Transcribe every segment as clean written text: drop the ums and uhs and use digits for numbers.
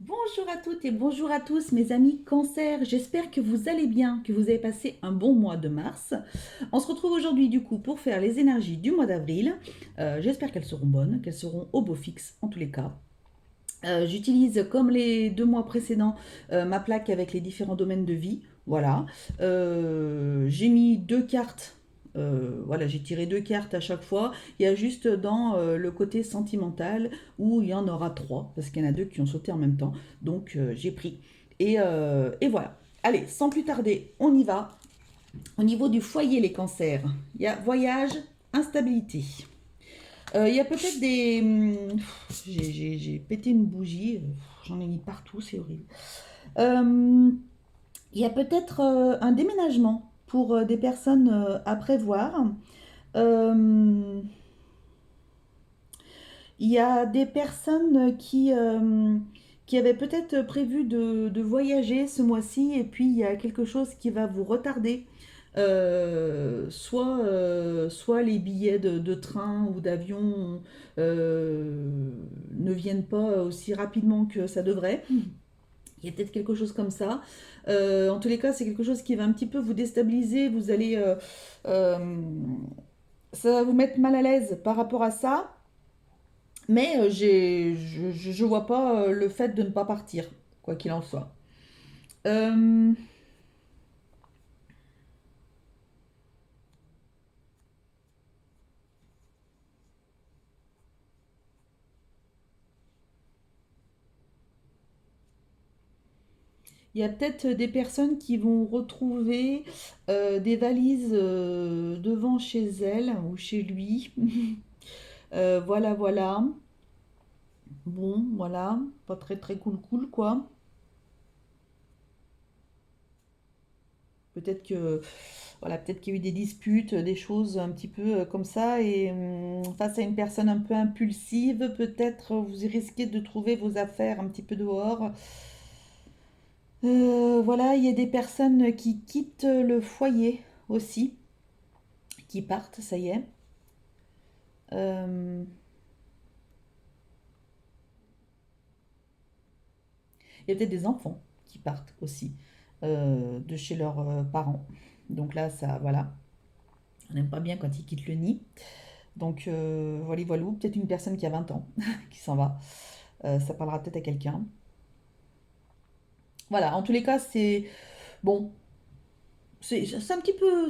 Bonjour à toutes et bonjour à tous mes amis Cancer, j'espère que vous allez bien, que vous avez passé un bon mois de mars. On se retrouve aujourd'hui du coup pour faire les énergies du mois d'avril. J'espère qu'elles seront bonnes, qu'elles seront au beau fixe en tous les cas. J'utilise comme les 2 mois précédents ma plaque avec les différents domaines de vie. Voilà. J'ai mis 2 cartes. Voilà, j'ai tiré 2 cartes à chaque fois. Il y a juste dans le côté sentimental où il y en aura 3 parce qu'il y en a 2 qui ont sauté en même temps. Donc j'ai pris. Et voilà. Allez, sans plus tarder, on y va. Au niveau du foyer, les cancers, il y a voyage, instabilité. Il y a peut-être des. J'ai pété une bougie, j'en ai mis partout, c'est horrible. Euh, il y a peut-être un déménagement pour des personnes à prévoir. Euh, il y a des personnes qui avaient peut-être prévu de voyager ce mois-ci et puis il y a quelque chose qui va vous retarder. Soit les billets de train ou d'avion ne viennent pas aussi rapidement que ça devrait. Il y a peut-être quelque chose comme ça. En tous les cas, c'est quelque chose qui va un petit peu vous déstabiliser. Vous allez, ça va vous mettre mal à l'aise par rapport à ça. Mais je vois pas le fait de ne pas partir, quoi qu'il en soit. Euh, Il y a peut-être des personnes qui vont retrouver des valises devant chez elles ou chez lui. Voilà, voilà. Bon, voilà. Pas très très cool cool quoi. Peut-être que voilà, peut-être qu'il y a eu des disputes, des choses un petit peu comme ça. Et face à une personne un peu impulsive, peut-être vous risquez de trouver vos affaires un petit peu dehors. Voilà, il y a des personnes qui quittent le foyer aussi, qui partent, ça y est. Euh, il y a peut-être des enfants qui partent aussi de chez leurs parents. Donc là, ça, voilà, on n'aime pas bien quand ils quittent le nid. Donc voilà, voilà, peut-être une personne qui a 20 ans qui s'en va. Ça parlera peut-être à quelqu'un. Voilà, en tous les cas, c'est bon. C'est un petit peu,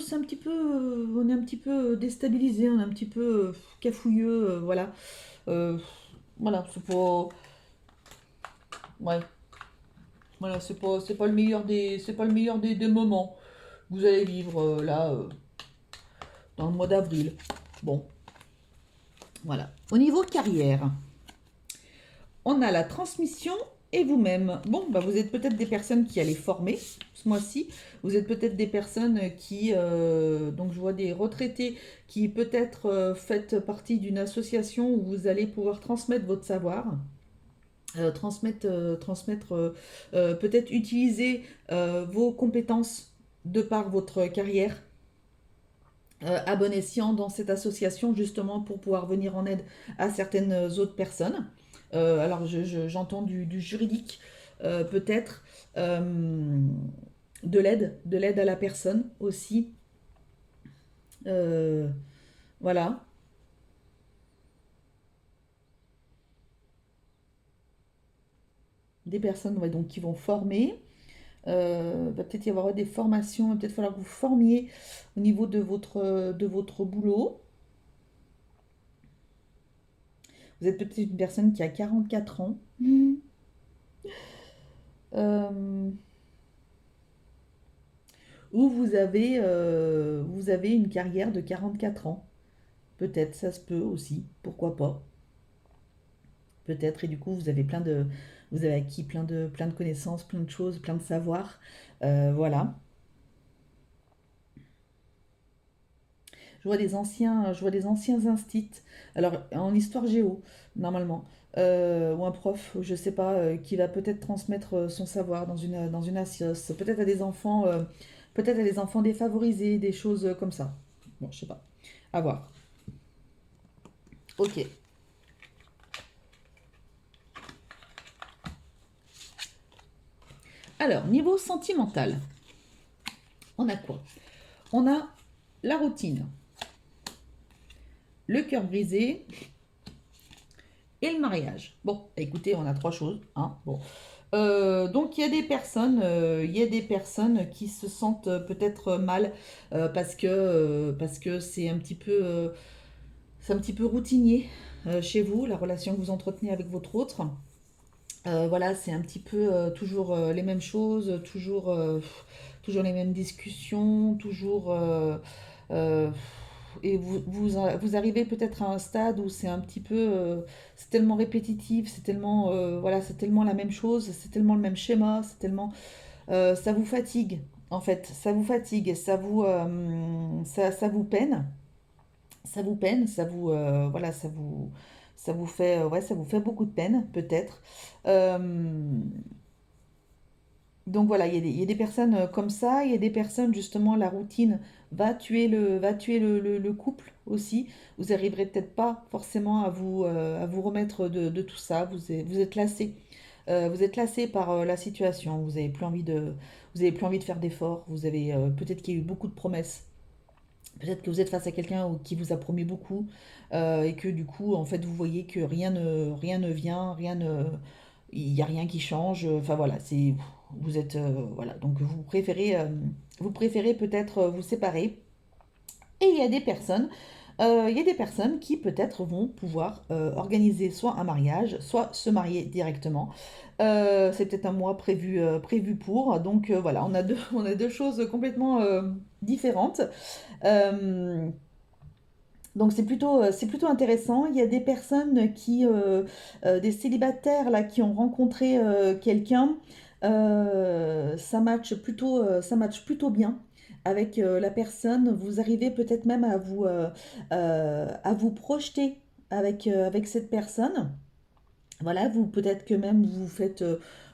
on est un petit peu déstabilisé, on est un petit peu cafouilleux, voilà. Euh, voilà, c'est pas, ouais, voilà, c'est pas le meilleur c'est pas le meilleur des moments que vous allez vivre là dans le mois d'avril. Bon, voilà. Au niveau carrière, on a la transmission et vous-même. Bon, bah vous êtes peut-être des personnes qui allez former ce mois-ci. Vous êtes peut-être des personnes qui, donc je vois des retraités qui peut-être faites partie d'une association où vous allez pouvoir transmettre votre savoir. Transmettre peut-être utiliser vos compétences de par votre carrière à bon escient dans cette association justement pour pouvoir venir en aide à certaines autres personnes. Alors j'entends du juridique peut-être, euh, de l'aide à la personne aussi. Euh, voilà, des personnes ouais, donc, qui vont former. Va peut-être y avoir des formations, il va peut-être falloir que vous formiez au niveau de votre boulot. Vous êtes peut-être une personne qui a 44 ans. Euh, ou vous avez une carrière de 44 ans. Peut-être, ça se peut aussi, pourquoi pas. Peut-être, et du coup, vous avez acquis plein de connaissances, plein de choses, plein de savoirs. Voilà. Je vois des anciens instits. Alors, en histoire géo, normalement. Ou un prof, je sais pas, qui va peut-être transmettre son savoir dans une assoce. Peut-être à des enfants défavorisés, des choses comme ça. Bon, je sais pas. À voir. Ok. Alors, niveau sentimental, on a quoi? On a la routine, le cœur brisé et le mariage. Bon, écoutez, on a trois choses, hein. Bon. Donc il y a des personnes qui se sentent peut-être mal parce que c'est un petit peu routinier chez vous, la relation que vous entretenez avec votre autre. Voilà, c'est un petit peu toujours les mêmes choses, toujours les mêmes discussions, toujours euh, et vous arrivez peut-être à un stade où c'est un petit peu c'est tellement répétitif, c'est tellement voilà, c'est tellement la même chose, c'est tellement le même schéma, c'est tellement ça vous fatigue en fait, ça vous fatigue, ça vous peine, voilà, ça vous fait ouais, ça vous fait beaucoup de peine peut-être. Euh, donc voilà, il y a des personnes comme ça, il y a des personnes justement la routine va tuer le couple aussi. Vous arriverez peut-être pas forcément à vous remettre de tout ça. Vous êtes lassé. Vous êtes lassé par la situation. Vous avez plus envie de faire d'efforts. Vous avez peut-être qu'il y a eu beaucoup de promesses. Peut-être que vous êtes face à quelqu'un qui vous a promis beaucoup et que du coup, en fait, vous voyez que rien ne vient, il n'y a rien qui change. Enfin voilà, vous êtes, voilà, donc vous préférez peut-être vous séparer. Et il y a des personnes qui peut-être vont pouvoir organiser soit un mariage, soit se marier directement. C'est peut-être un mois prévu pour. Donc voilà, on a deux choses complètement différentes. Euh, donc c'est plutôt intéressant. Il y a des personnes des célibataires là, qui ont rencontré quelqu'un. Ça match plutôt bien avec la personne. Vous arrivez peut-être même à vous projeter avec cette personne. Voilà, vous peut-être que même vous faites,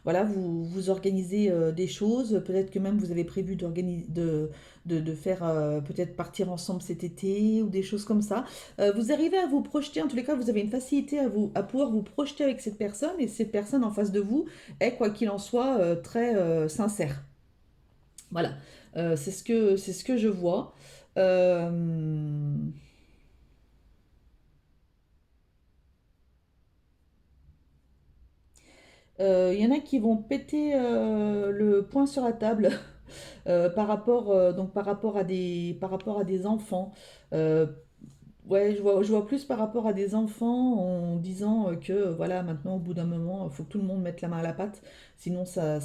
voilà, vous organisez des choses, peut-être que même vous avez prévu de faire peut-être partir ensemble cet été ou des choses comme ça. Vous arrivez à vous projeter, en tous les cas, vous avez une facilité à pouvoir vous projeter avec cette personne et cette personne en face de vous est, quoi qu'il en soit, très sincère. Voilà. C'est ce que je vois. Euh, Il y en a qui vont péter le poing sur la table par rapport à des enfants. Euh, ouais, je vois plus par rapport à des enfants en disant que voilà, maintenant au bout d'un moment, il faut que tout le monde mette la main à la pâte, sinon ça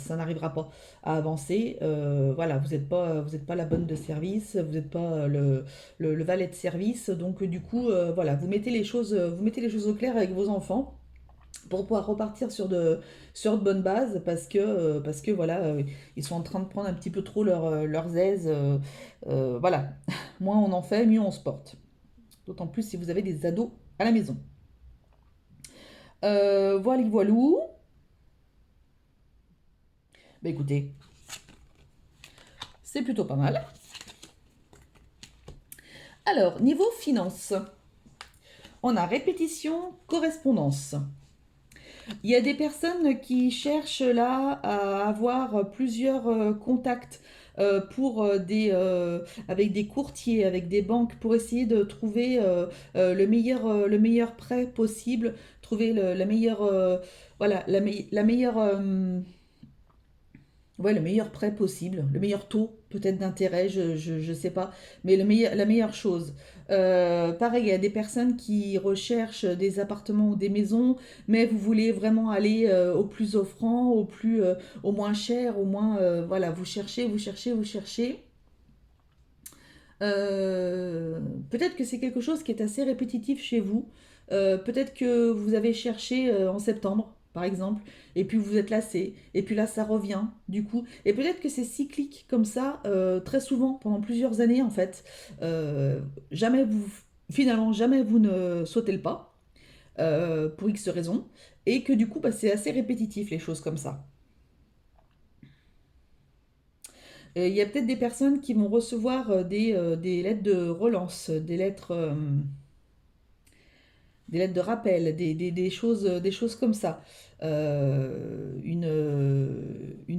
n'arrivera pas à avancer. Voilà, vous êtes pas la bonne de service, vous n'êtes pas le valet de service, donc du coup, voilà, vous mettez les choses au clair avec vos enfants pour pouvoir repartir sur de bonnes bases parce que voilà, ils sont en train de prendre un petit peu trop leurs aises. Voilà, moins on en fait, mieux on se porte. D'autant plus si vous avez des ados à la maison. Voilà, voilou. Bah écoutez, c'est plutôt pas mal. Alors, niveau finance, on a répétition, correspondance. Il y a des personnes qui cherchent là à avoir plusieurs contacts avec des courtiers, avec des banques, pour essayer de trouver le meilleur prêt possible, trouver la meilleure, voilà, la meilleure, ouais, le meilleur prêt possible, le meilleur taux peut-être d'intérêt, je sais pas, mais la meilleure chose. Pareil, il y a des personnes qui recherchent des appartements ou des maisons, mais vous voulez vraiment aller au plus offrant, au moins cher, au moins, voilà, vous cherchez. Peut-être que c'est quelque chose qui est assez répétitif chez vous. Peut-être que vous avez cherché en septembre, par exemple, et puis vous êtes lassé, et puis là ça revient, du coup. Et peut-être que c'est cyclique comme ça, très souvent, pendant plusieurs années en fait. Jamais vous, finalement, jamais vous ne sautez le pas, pour X raisons, et que du coup, bah, c'est assez répétitif les choses comme ça. Il y a peut-être des personnes qui vont recevoir des lettres de relance, des lettres de rappel, des choses comme ça. Une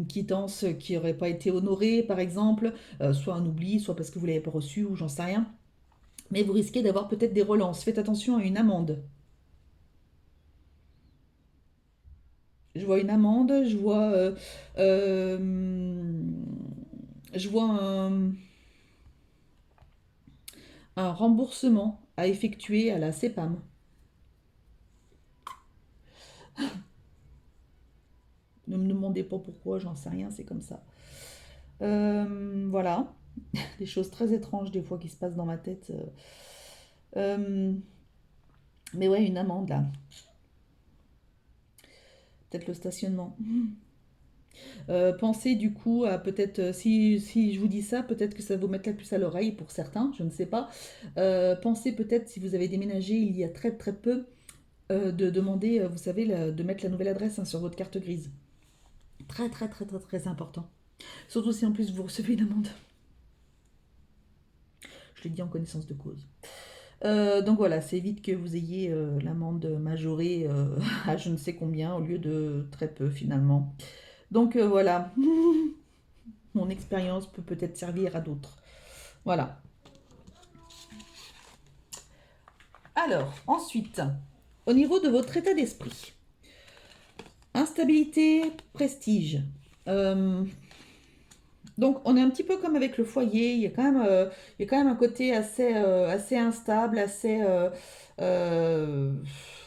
quittance qui n'aurait pas été honorée, par exemple, soit un oubli, soit parce que vous ne l'avez pas reçue, ou j'en sais rien. Mais vous risquez d'avoir peut-être des relances. Faites attention à une amende. Je vois une amende, euh, je vois un remboursement à effectuer à la CEPAM. Ne me demandez pas pourquoi, j'en sais rien, c'est comme ça. Voilà, des choses très étranges des fois qui se passent dans ma tête. Euh, mais ouais, une amende là. Peut-être le stationnement. Pensez du coup à peut-être, si je vous dis ça, peut-être que ça va vous mettre la puce à l'oreille pour certains, je ne sais pas. Pensez peut-être, si vous avez déménagé il y a très très peu, de demander, vous savez, de mettre la nouvelle adresse hein, sur votre carte grise. Très très très très très important. Surtout si en plus vous recevez une amende. Je l'ai dit en connaissance de cause. Donc voilà, c'est vite que vous ayez l'amende majorée à je ne sais combien au lieu de très peu finalement. Donc voilà, mon expérience peut peut-être servir à d'autres. Voilà. Alors, ensuite, au niveau de votre état d'esprit, instabilité, prestige. Euh, donc, on est un petit peu comme avec le foyer. Il y a quand même un côté assez instable,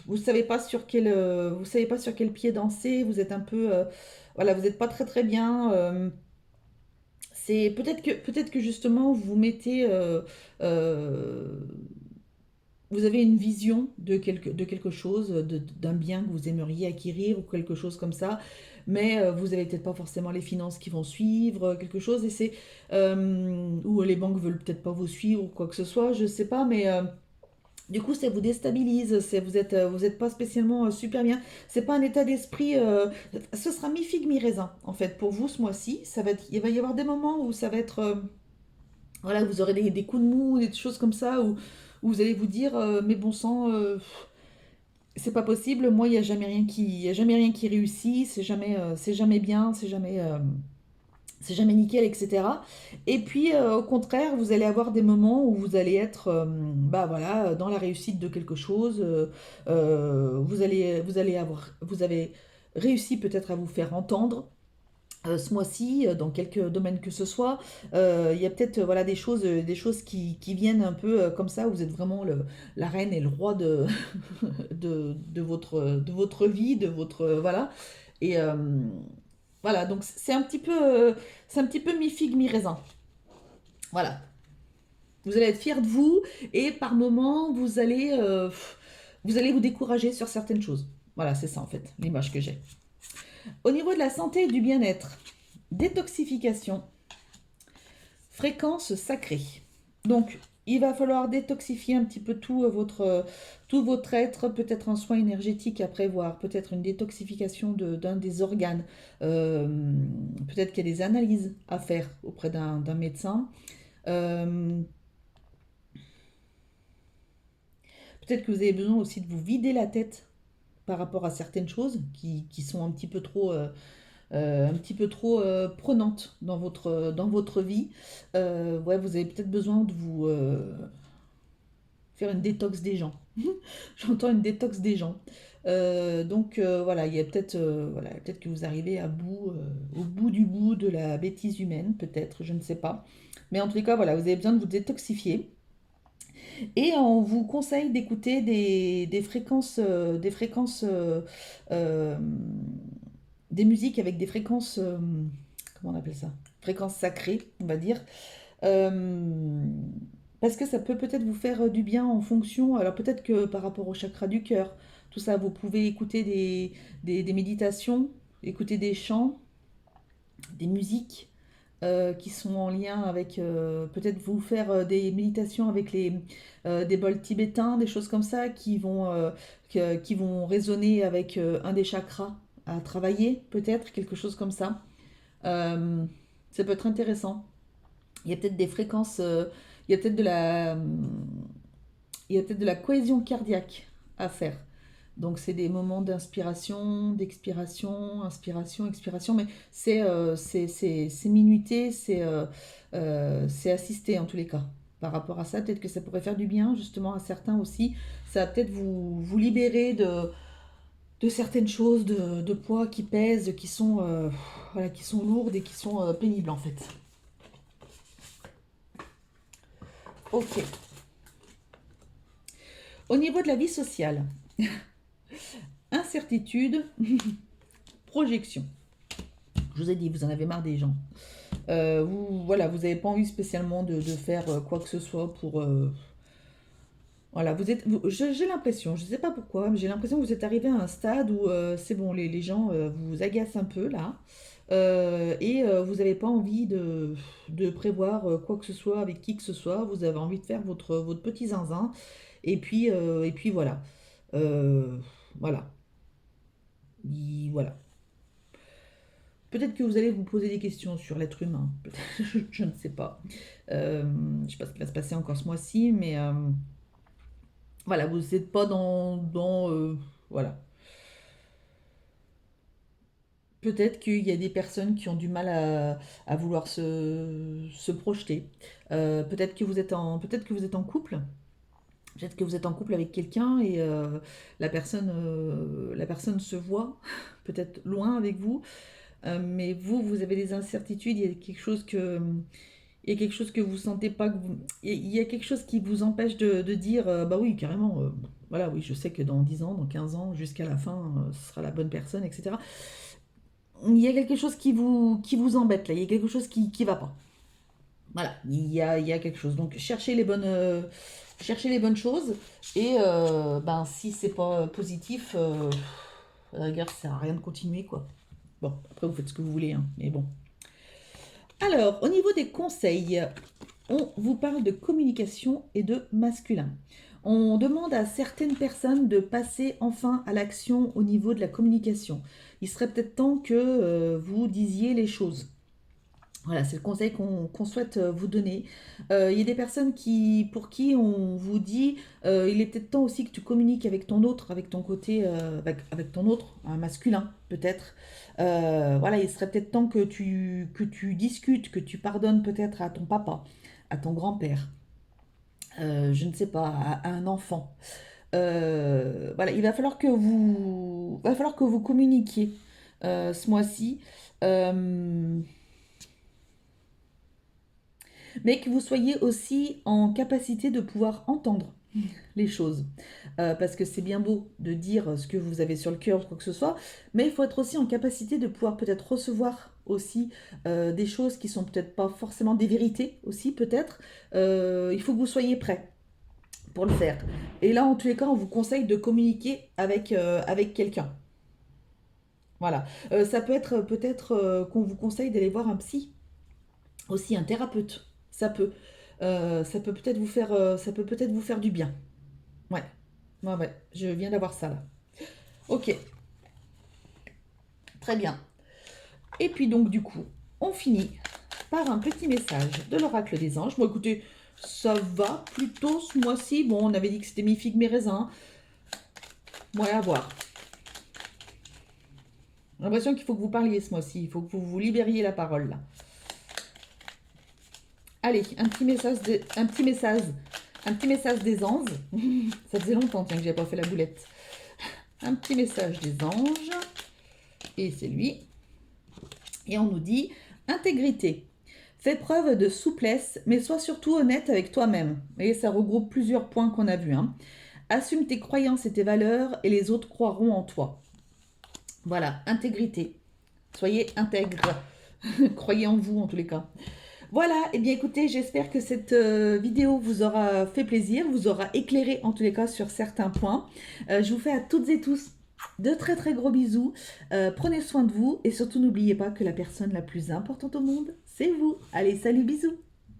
vous savez pas sur vous savez pas sur quel pied danser. Vous êtes un peu, voilà, vous n'êtes pas très très bien. C'est peut-être que justement vous mettez, vous avez une vision de quelque chose, d'un bien que vous aimeriez acquérir ou quelque chose comme ça, mais vous n'avez peut-être pas forcément les finances qui vont suivre, quelque chose, et ou les banques veulent peut-être pas vous suivre ou quoi que ce soit, je sais pas, mais du coup ça vous déstabilise, vous êtes pas spécialement super bien, c'est pas un état d'esprit, ce sera mi-figue mi-raisin en fait pour vous ce mois-ci, il va y avoir des moments où ça va être voilà, vous aurez des coups de mou, des choses comme ça, où vous allez vous dire, mais bon sang, c'est pas possible, moi, il y a jamais rien qui réussit, c'est jamais bien, c'est jamais nickel, etc. Et puis, au contraire, vous allez avoir des moments où vous allez être, bah voilà, dans la réussite de quelque chose, vous avez réussi peut-être à vous faire entendre, ce mois-ci, dans quelque domaine que ce soit, il y a peut-être voilà, des choses qui viennent un peu comme ça, où vous êtes vraiment la reine et le roi de votre vie, de votre... voilà. Et voilà, donc c'est un petit peu mi-figue, mi-raisin. Voilà. Vous allez être fier de vous et par moments, vous allez vous décourager sur certaines choses. Voilà, c'est ça en fait, l'image que j'ai. Au niveau de la santé et du bien-être, détoxification, fréquence sacrée. Donc, il va falloir détoxifier un petit peu tout votre être, peut-être un soin énergétique à prévoir, peut-être une détoxification d'un des organes, euh, peut-être qu'il y a des analyses à faire auprès d'un médecin. Euh, Peut-être que vous avez besoin aussi de vous vider la tête par rapport à certaines choses qui sont un petit peu trop prenantes dans votre vie. Ouais, vous avez peut-être besoin de vous faire une détox des gens. J'entends une détox des gens. Donc voilà, il y a peut-être voilà, peut-être que vous arrivez au bout du bout de la bêtise humaine, peut-être, je ne sais pas. Mais en tous les cas, voilà, vous avez besoin de vous détoxifier. Et on vous conseille d'écouter euh, des musiques avec des fréquences, comment on appelle ça? Fréquences sacrées, on va dire. Euh, Parce que ça peut peut-être vous faire du bien en fonction, alors peut-être que par rapport au chakra du cœur, tout ça, vous pouvez écouter des méditations, écouter des chants, des musiques qui sont en lien avec, peut-être vous faire des méditations avec des bols tibétains, des choses comme ça qui vont résonner avec un des chakras à travailler, peut-être, quelque chose comme ça. Euh, Ça peut être intéressant. Il y a peut-être des fréquences, il y a peut-être de la, il y a peut-être de la cohésion cardiaque à faire. Donc c'est des moments d'inspiration, d'expiration, inspiration, expiration, mais c'est minuté, c'est assisté en tous les cas. Par rapport à ça, peut-être que ça pourrait faire du bien justement à certains aussi. Ça va peut-être vous libérer de certaines choses, de poids qui pèsent, voilà, qui sont lourdes et qui sont pénibles en fait. Ok. Au niveau de la vie sociale, incertitude, projection. Je vous ai dit, vous en avez marre des gens. Voilà, vous n'avez pas envie spécialement de faire quoi que ce soit pour... voilà, j'ai l'impression, je ne sais pas pourquoi, mais j'ai l'impression que vous êtes arrivé à un stade où c'est bon, les gens vous agacent un peu là. Vous n'avez pas envie de prévoir quoi que ce soit avec qui que ce soit. Vous avez envie de faire votre petit zinzin. Et puis voilà. Euh, voilà. Voilà. Peut-être que vous allez vous poser des questions sur l'être humain. Je ne sais pas. Je ne sais pas ce qui va se passer encore ce mois-ci, mais voilà, vous n'êtes pas voilà. Peut-être qu'il y a des personnes qui ont du mal à vouloir se projeter. Peut-être que vous êtes en couple. Peut-être que vous êtes en couple avec quelqu'un et la personne se voit peut-être loin avec vous, mais vous avez des incertitudes. Il y a quelque chose que vous sentez pas, il y a quelque chose qui vous empêche de dire, bah oui, carrément, voilà, oui, je sais que dans 10 ans, dans 15 ans, jusqu'à la fin, ce sera la bonne personne, etc. Il y a quelque chose qui vous embête là, il y a quelque chose qui va pas. Voilà, il y a quelque chose. Donc cherchez les bonnes choses et ben, si c'est pas positif, à la rigueur, ça sert à rien de continuer quoi. Bon, après vous faites ce que vous voulez, hein, mais bon. Alors, au niveau des conseils, on vous parle de communication et de masculin. On demande à certaines personnes de passer enfin à l'action au niveau de la communication. Il serait peut-être temps que vous disiez les choses. Voilà, c'est le conseil qu'on souhaite vous donner. Il y a des personnes pour qui on vous dit il est peut-être temps aussi que tu communiques avec ton autre, avec ton côté, avec ton autre, un masculin peut-être. Voilà, il serait peut-être temps que tu discutes, que tu pardonnes peut-être à ton papa, à ton grand-père, je ne sais pas, à un enfant. Voilà, il va falloir que vous communiquiez ce mois-ci. Euh, mais que vous soyez aussi en capacité de pouvoir entendre les choses. Parce que c'est bien beau de dire ce que vous avez sur le cœur ou quoi que ce soit, mais il faut être aussi en capacité de pouvoir peut-être recevoir aussi des choses qui sont peut-être pas forcément des vérités aussi peut-être. Il faut que vous soyez prêt pour le faire. Et là, en tous les cas, on vous conseille de communiquer avec quelqu'un. Voilà. Ça peut être peut-être qu'on vous conseille d'aller voir un psy, aussi un thérapeute. Ça peut peut-être vous faire du bien. Ouais, ouais, ouais. Je viens d'avoir ça là. Ok, très bien. Et puis donc du coup, on finit par un petit message de l'oracle des anges. Bon, écoutez, ça va plutôt ce mois-ci. Bon, on avait dit que c'était mi figue mi raisin. Ouais, à voir. J'ai l'impression qu'il faut que vous parliez ce mois-ci. Il faut que vous vous libériez la parole là. Allez, un petit message des anges. Ça faisait longtemps tiens, que j'avais pas fait la boulette. Un petit message des anges. Et c'est lui. Et on nous dit intégrité. Fais preuve de souplesse, mais sois surtout honnête avec toi-même. Et ça regroupe plusieurs points qu'on a vus, hein. Assume tes croyances et tes valeurs, et les autres croiront en toi. Voilà, intégrité. Soyez intègre. Croyez en vous en tous les cas. Voilà, et bien écoutez, j'espère que cette vidéo vous aura fait plaisir, vous aura éclairé en tous les cas sur certains points. Je vous fais à toutes et tous de très très gros bisous. Prenez soin de vous et surtout n'oubliez pas que la personne la plus importante au monde, c'est vous. Allez, salut, bisous.